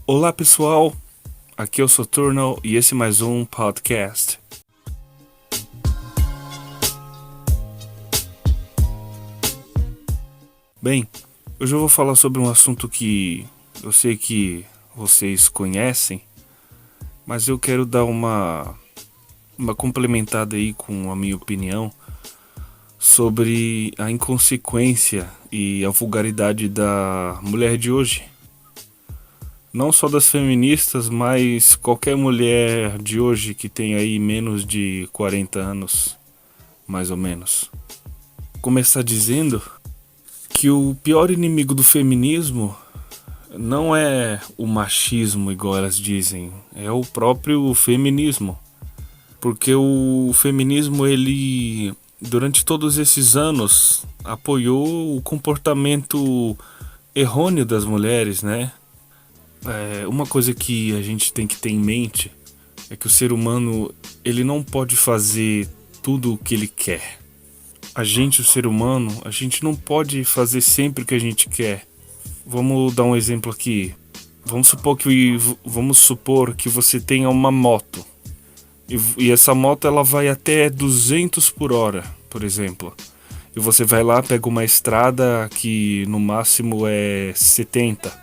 Olá pessoal, aqui é o Soturno e esse é mais um podcast. Bem, hoje eu vou falar sobre um assunto que eu sei que vocês conhecem, mas eu quero dar uma complementada aí com a minha opinião sobre a inconsequência e a vulgaridade da mulher de hoje. Não só das feministas, mas qualquer mulher de hoje que tem aí menos de 40 anos, mais ou menos. Começar dizendo que o pior inimigo do feminismo não é o machismo, igual elas dizem, é o próprio feminismo. Porque o feminismo, ele, durante todos esses anos, apoiou o comportamento errôneo das mulheres, né? Uma coisa que a gente tem que ter em mente é que o ser humano, ele não pode fazer tudo o que ele quer. A gente, o ser humano, a gente não pode fazer sempre o que a gente quer. Vamos dar um exemplo aqui. Vamos supor que você tenha uma moto. E essa moto ela vai até 200 por hora, por exemplo. E você vai lá, pega uma estrada que no máximo é 70.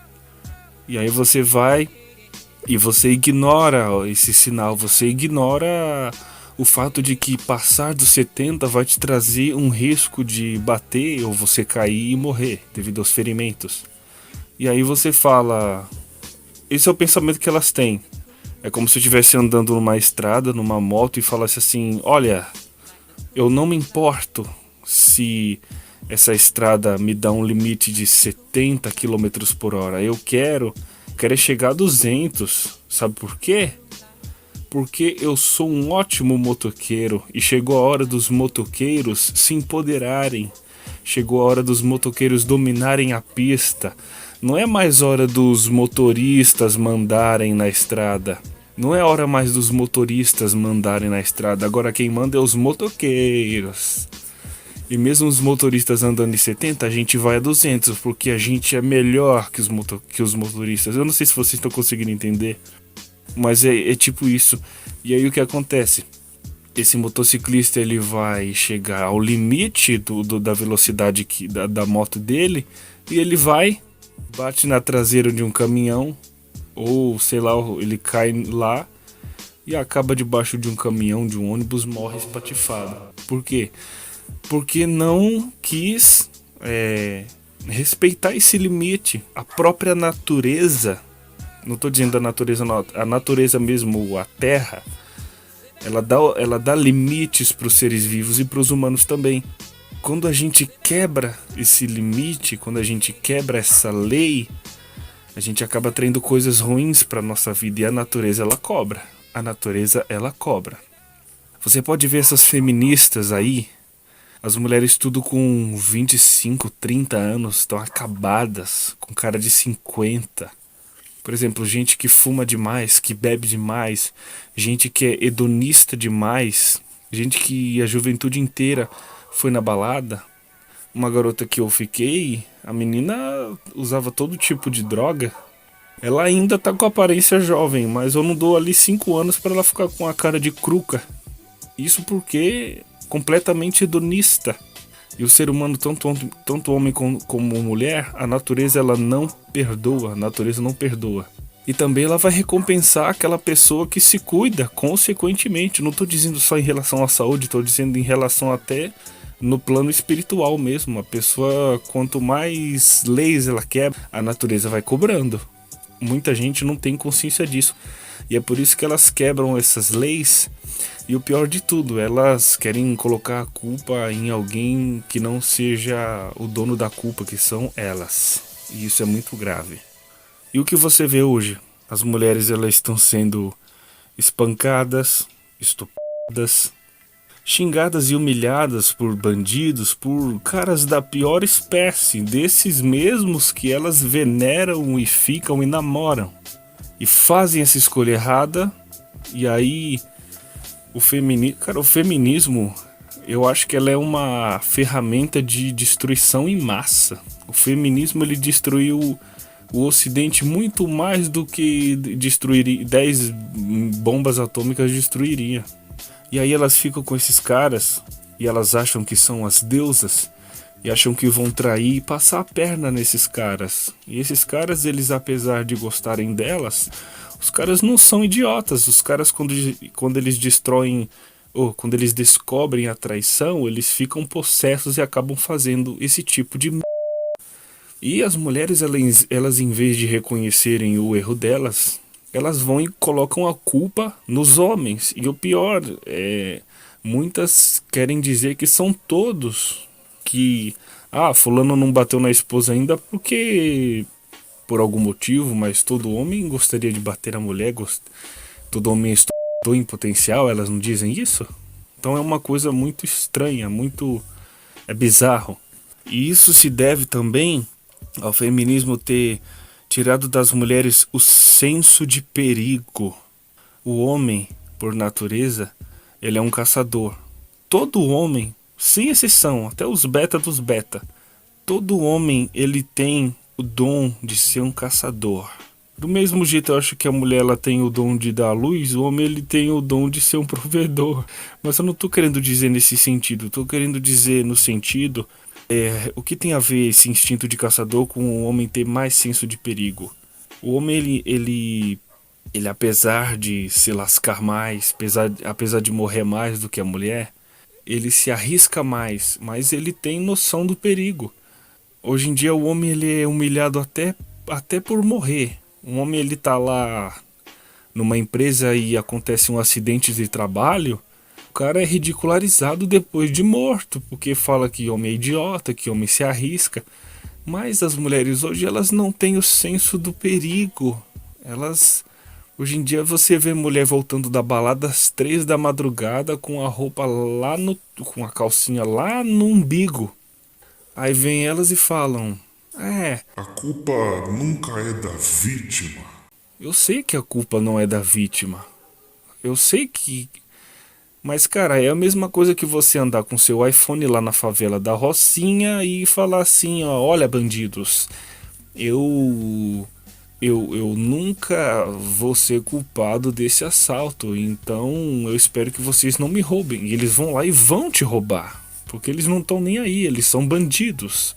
E aí você vai e você ignora esse sinal, você ignora o fato de que passar dos 70 vai te trazer um risco de bater ou você cair e morrer devido aos ferimentos. E aí você fala, esse é o pensamento que elas têm. É como se eu estivesse andando numa estrada, numa moto e falasse assim, olha, eu não me importo se essa estrada me dá um limite de 70 km por hora. Eu quero chegar a 200. Sabe por quê? Porque eu sou um ótimo motoqueiro e chegou a hora dos motoqueiros se empoderarem. Chegou a hora dos motoqueiros dominarem a pista. Não é mais hora dos motoristas mandarem na estrada. Não é hora mais dos motoristas mandarem na estrada. Agora quem manda é os motoqueiros. E mesmo os motoristas andando em 70, a gente vai a 200, porque a gente é melhor que os motoristas. Eu não sei se vocês estão conseguindo entender, mas é tipo isso. E aí o que acontece? Esse motociclista ele vai chegar ao limite da velocidade da moto dele, e ele vai, bate na traseira de um caminhão, ou sei lá, ele cai lá e acaba debaixo de um caminhão, de um ônibus, morre espatifado. Por quê? Porque não quis respeitar esse limite. A própria natureza, não estou dizendo a natureza não, a natureza mesmo, a terra, ela dá limites para os seres vivos e para os humanos também. Quando a gente quebra esse limite, quando a gente quebra essa lei, a gente acaba traindo coisas ruins para nossa vida, e a natureza ela cobra. A natureza ela cobra. Você pode ver essas feministas aí, as mulheres tudo com 25, 30 anos, estão acabadas, com cara de 50. Por exemplo, gente que fuma demais, que bebe demais, gente que é hedonista demais, gente que a juventude inteira foi na balada. Uma garota que eu fiquei, a menina usava todo tipo de droga. Ela ainda tá com aparência jovem, mas eu não dou ali 5 anos para ela ficar com a cara de cruca. Isso porque completamente hedonista. E o ser humano, tanto homem como mulher, a natureza ela não perdoa, a natureza não perdoa. E também ela vai recompensar aquela pessoa que se cuida, consequentemente. Não estou dizendo só em relação à saúde, estou dizendo em relação até no plano espiritual mesmo. A pessoa, quanto mais leis ela quebra, a natureza vai cobrando. Muita gente não tem consciência disso. E é por isso que elas quebram essas leis. E o pior de tudo, elas querem colocar a culpa em alguém que não seja o dono da culpa, que são elas. E isso é muito grave. E o que você vê hoje? As mulheres elas estão sendo espancadas, estupradas, xingadas e humilhadas por bandidos, por caras da pior espécie, desses mesmos que elas veneram e ficam e namoram. E fazem essa escolha errada, e aí o feminismo, eu acho que ela é uma ferramenta de destruição em massa. O feminismo ele destruiu o Ocidente muito mais do que destruiria 10 bombas atômicas destruiria. E aí elas ficam com esses caras e elas acham que são as deusas e acham que vão trair e passar a perna nesses caras. E esses caras, eles apesar de gostarem delas, os caras não são idiotas. Os caras quando eles destroem ou quando eles descobrem a traição, eles ficam possessos e acabam fazendo esse tipo de e as mulheres, elas em vez de reconhecerem o erro delas, elas vão e colocam a culpa nos homens. E o pior é, muitas querem dizer que são todos que, fulano não bateu na esposa ainda porque por algum motivo, mas todo homem gostaria de bater a mulher, todo homem é estuprador em potencial, elas não dizem isso? Então é uma coisa muito estranha, é bizarro. E isso se deve também ao feminismo ter tirado das mulheres o senso de perigo. O homem, por natureza, ele é um caçador. Todo homem, sem exceção, até os beta dos beta, todo homem ele tem o dom de ser um caçador. Do mesmo jeito eu acho que a mulher ela tem o dom de dar luz, o homem ele tem o dom de ser um provedor. Mas eu não estou querendo dizer nesse sentido, estou querendo dizer no sentido o que tem a ver esse instinto de caçador com o homem ter mais senso de perigo? O homem, ele apesar de se lascar mais, apesar de morrer mais do que a mulher, ele se arrisca mais, mas ele tem noção do perigo. Hoje em dia o homem ele é humilhado até por morrer. Um homem ele tá lá numa empresa e acontece um acidente de trabalho, o cara é ridicularizado depois de morto, porque fala que homem é idiota, que homem se arrisca. Mas as mulheres hoje, elas não têm o senso do perigo. Hoje em dia você vê mulher voltando da balada às 3 da madrugada com a roupa com a calcinha lá no umbigo. Aí vem elas e falam, a culpa nunca é da vítima. Eu sei que a culpa não é da vítima. Eu sei que... Mas, cara, é a mesma coisa que você andar com seu iPhone lá na favela da Rocinha e falar assim, ó, olha, bandidos, eu nunca vou ser culpado desse assalto, então eu espero que vocês não me roubem. E eles vão lá e vão te roubar, porque eles não estão nem aí, eles são bandidos.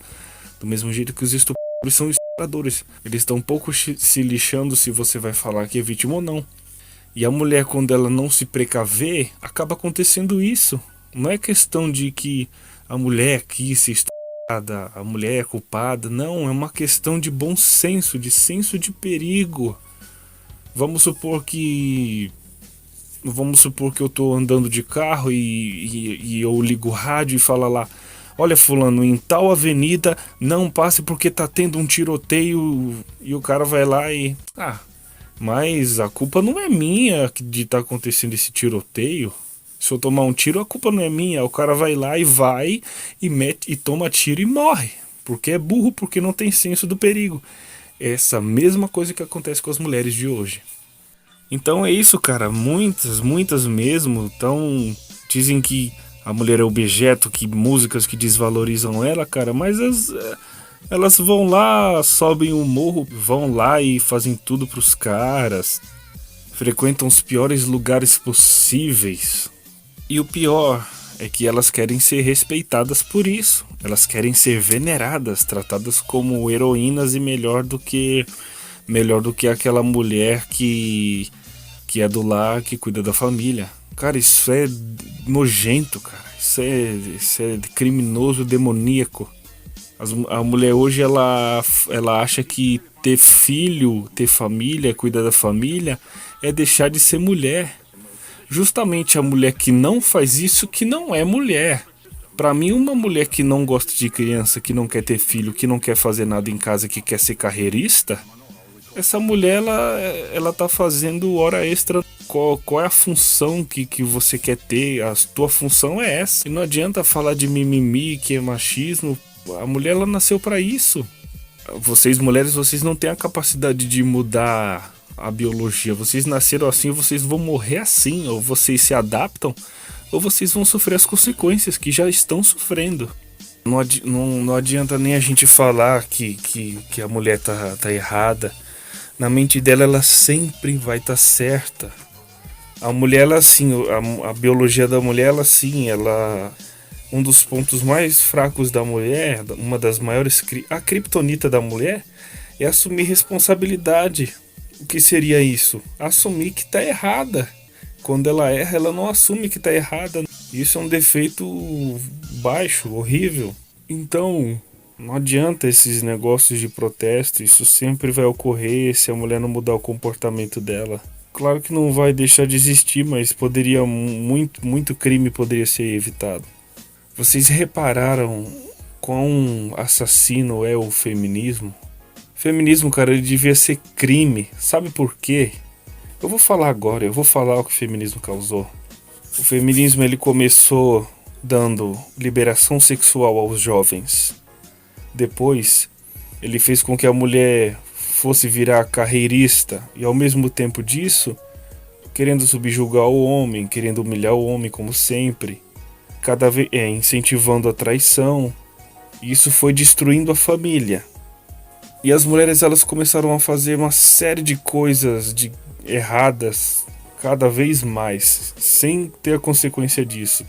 Do mesmo jeito que os estupradores são estupradores. Eles estão um pouco se lixando se você vai falar que é vítima ou não. E a mulher, quando ela não se precaver, acaba acontecendo isso. Não é questão de que a mulher quis ser estuprada, a mulher é culpada. Não, é uma questão de bom senso, de senso de perigo. Vamos supor que eu tô andando de carro e eu ligo o rádio e falo lá, olha fulano, em tal avenida não passe porque tá tendo um tiroteio, e o cara vai lá e... mas a culpa não é minha de estar acontecendo esse tiroteio. Se eu tomar um tiro, a culpa não é minha. O cara vai lá e mete e toma tiro e morre. Porque é burro, porque não tem senso do perigo. É essa mesma coisa que acontece com as mulheres de hoje. Então é isso, cara. Muitas mesmo. Então dizem que a mulher é objeto, que músicas que desvalorizam ela, cara. Mas elas vão lá, sobem o morro, vão lá e fazem tudo pros caras. Frequentam os piores lugares possíveis. E o pior é que elas querem ser respeitadas por isso. Elas querem ser veneradas, tratadas como heroínas e melhor do que aquela mulher que é do lar, que cuida da família. Cara, isso é nojento, cara. Isso é criminoso, demoníaco. A mulher hoje ela acha que ter filho, ter família, cuidar da família é deixar de ser mulher. Justamente a mulher que não faz isso que não é mulher. Pra mim, uma mulher que não gosta de criança, que não quer ter filho, que não quer fazer nada em casa, que quer ser carreirista, essa mulher ela tá fazendo hora extra. Qual é a função que você quer ter? A tua função é essa. E não adianta falar de mimimi, que é machismo. A mulher ela nasceu pra isso. Vocês mulheres, vocês não têm a capacidade de mudar a biologia. Vocês nasceram assim, vocês vão morrer assim. Ou vocês se adaptam, ou vocês vão sofrer as consequências que já estão sofrendo. Não adianta nem a gente falar que a mulher tá errada. Na mente dela, ela sempre vai estar certa. A mulher, ela sim, a biologia da mulher, ela sim, um dos pontos mais fracos da mulher, uma das maiores, a criptonita da mulher, é assumir responsabilidade. O que seria isso? Assumir que tá errada. Quando ela erra, ela não assume que tá errada. Isso é um defeito baixo, horrível. Então, não adianta esses negócios de protesto, isso sempre vai ocorrer se a mulher não mudar o comportamento dela. Claro que não vai deixar de existir, mas muito crime poderia ser evitado. Vocês repararam quão assassino é o feminismo? O feminismo, cara, ele devia ser crime. Sabe por quê? Eu vou falar agora, eu vou falar o que o feminismo causou. O feminismo, ele começou dando liberação sexual aos jovens. Depois, ele fez com que a mulher fosse virar carreirista e, ao mesmo tempo disso, querendo subjugar o homem, querendo humilhar o homem como sempre, cada vez incentivando a traição. E isso foi destruindo a família. E as mulheres, elas começaram a fazer uma série de coisas erradas cada vez mais, sem ter a consequência disso.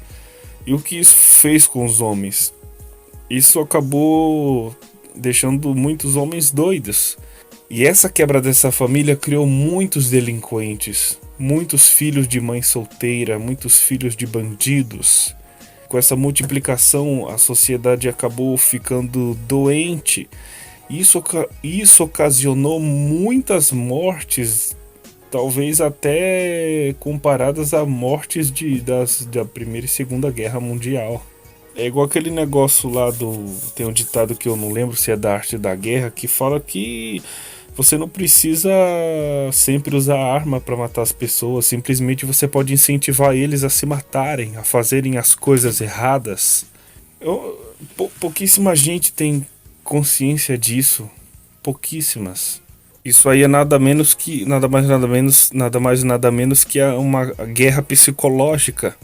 E o que isso fez com os homens? Isso acabou deixando muitos homens doidos. E essa quebra dessa família criou muitos delinquentes, muitos filhos de mãe solteira, muitos filhos de bandidos. Com essa multiplicação, a sociedade acabou ficando doente. Isso ocasionou muitas mortes, talvez até comparadas a mortes da Primeira e Segunda Guerra Mundial. É igual aquele negócio lá tem um ditado que eu não lembro se é da Arte da Guerra, que fala que você não precisa sempre usar arma para matar as pessoas, simplesmente você pode incentivar eles a se matarem, a fazerem as coisas erradas. Pouquíssima gente tem consciência disso, pouquíssimas. Isso aí é nada mais nada menos que uma guerra psicológica.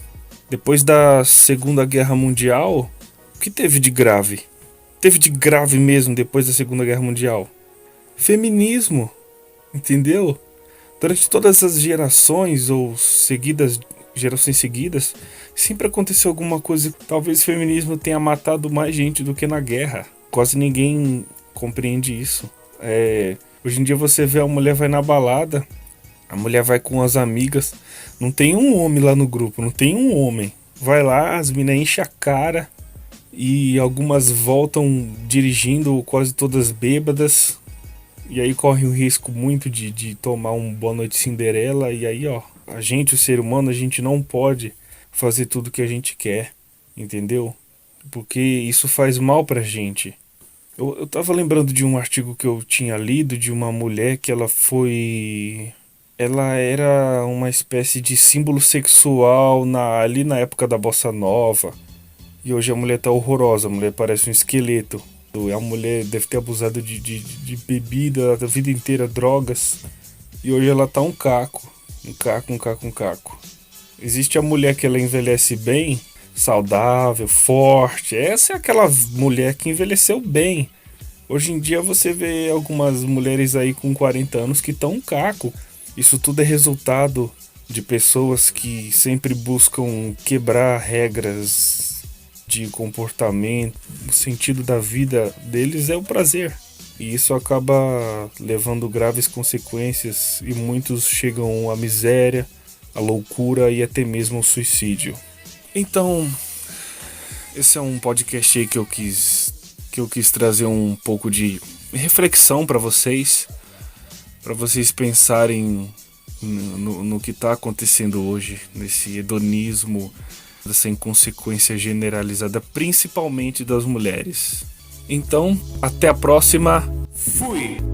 Depois da Segunda Guerra Mundial, o que teve de grave? Teve de grave mesmo depois da Segunda Guerra Mundial? Feminismo, entendeu? Durante todas as gerações gerações seguidas, sempre aconteceu alguma coisa. Talvez o feminismo tenha matado mais gente do que na guerra. Quase ninguém compreende isso. Hoje em dia você vê a mulher vai na balada, a mulher vai com as amigas, não tem um homem lá no grupo, não tem um homem. Vai lá, as minas enchem a cara e algumas voltam dirigindo quase todas bêbadas. E aí corre o risco muito de tomar um Boa Noite Cinderela. E aí, ó, a gente, o ser humano, a gente não pode fazer tudo que a gente quer, entendeu? Porque isso faz mal pra gente. Eu tava lembrando de um artigo que eu tinha lido de uma mulher que ela era uma espécie de símbolo sexual ali na época da Bossa Nova. E hoje a mulher tá horrorosa, a mulher parece um esqueleto. A mulher deve ter abusado de bebida a vida inteira, drogas. E hoje ela tá um caco. Um caco. Existe a mulher que ela envelhece bem, saudável, forte. Essa é aquela mulher que envelheceu bem. Hoje em dia você vê algumas mulheres aí com 40 anos que estão um caco. Isso tudo é resultado de pessoas que sempre buscam quebrar regras de comportamento. O sentido da vida deles é o prazer. E isso acaba levando graves consequências e muitos chegam à miséria, à loucura e até mesmo ao suicídio. Então, esse é um podcast aí que eu quis trazer um pouco de reflexão para vocês pensarem no que está acontecendo hoje, nesse hedonismo, dessa inconsequência generalizada, principalmente das mulheres. Então, até a próxima. Fui!